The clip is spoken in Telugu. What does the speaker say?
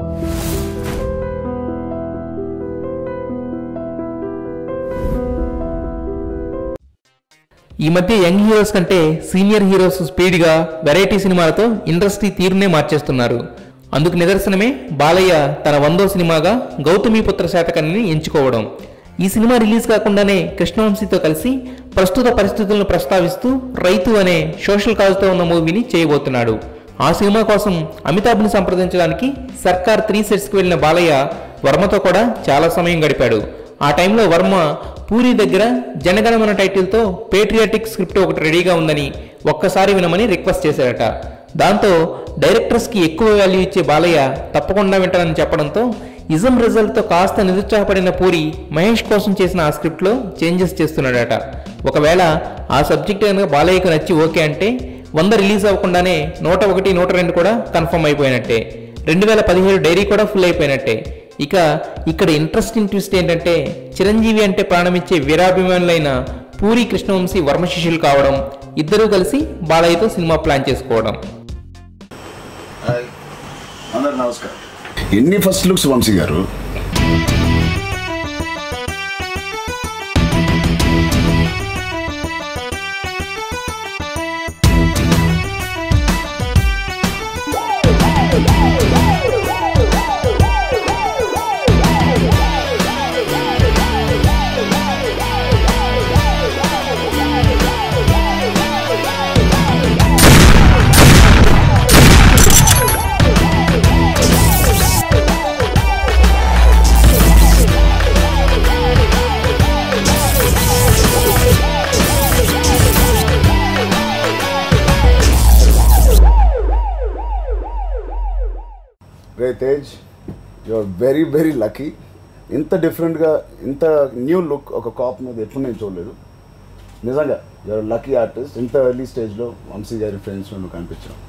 ఈ మధ్య యంగ్ హీరోస్ కంటే సీనియర్ హీరోస్ స్పీడ్గా వెరైటీ సినిమాలతో ఇండస్ట్రీ తీరునే మార్చేస్తున్నారు. అందుకు నిదర్శనమే బాలయ్య తన 100వ సినిమాగా గౌతమిపుత్ర శాతకర్ణిని ఎంచుకోవడం. ఈ సినిమా రిలీజ్ కాకుండానే కృష్ణవంశీతో కలిసి ప్రస్తుత పరిస్థితులను ప్రస్తావిస్తూ రైతు అనే సోషల్ కాజ్తో ఉన్న మూవీని చేయబోతున్నాడు. ఆ సినిమా కోసం అమితాబ్ని సంప్రదించడానికి సర్కార్ 3 సెట్స్కి వెళ్లిన బాలయ్య వర్మతో కూడా చాలా సమయం గడిపాడు. ఆ టైంలో వర్మ పూరి దగ్గర జనగణమన టైటిల్తో పేట్రియాటిక్ స్క్రిప్ట్ ఒకటి రెడీగా ఉందని ఒక్కసారి వినమని రిక్వెస్ట్ చేశాడట. దాంతో డైరెక్టర్స్కి ఎక్కువ వాల్యూ ఇచ్చే బాలయ్య తప్పకుండా వింటానని చెప్పడంతో ఇజం రిజల్ట్తో కాస్త నిరుత్సాహపడిన పూరి మహేష్ కోసం చేసిన ఆ స్క్రిప్ట్లో చేంజెస్ చేస్తున్నాడట. ఒకవేళ ఆ సబ్జెక్ట్ కనుక బాలయ్యకు నచ్చి ఓకే అంటే 100 రిలీజ్ అవ్వకుండానే 101, 102 కూడా కన్ఫర్మ్ అయిపోయినట్టే. 2017 డైరీ కూడా ఫుల్ అయిపోయినట్టే. ఇక ఇక్కడ ఇంట్రెస్టింగ్ ట్విస్ట్ ఏంటంటే చిరంజీవి అంటే ప్రాణమిచ్చే వీరాభిమానులైన పూరి, కృష్ణవంశీ వర్మ శిష్యులు కావడం, ఇద్దరూ కలిసి బాలయ్యతో సినిమా ప్లాన్ చేసుకోవడం. అందరు నమస్కారం. ఎన్ని ఫస్ట్ లుక్స్ వంశీ గారు? రే Tej, you are very very lucky. ఇంత డిఫరెంట్గా, ఇంత న్యూ లుక్ ఒక కాప్ మీద ఎప్పుడు నేను చూడలేదు. నిజంగా యు ఆర్ లక్కీ ఆర్టిస్ట్. ఇంత ఎర్లీ స్టేజ్లో వంశీ గారి ఫ్రెండ్స్లో నువ్వు కనిపించావు.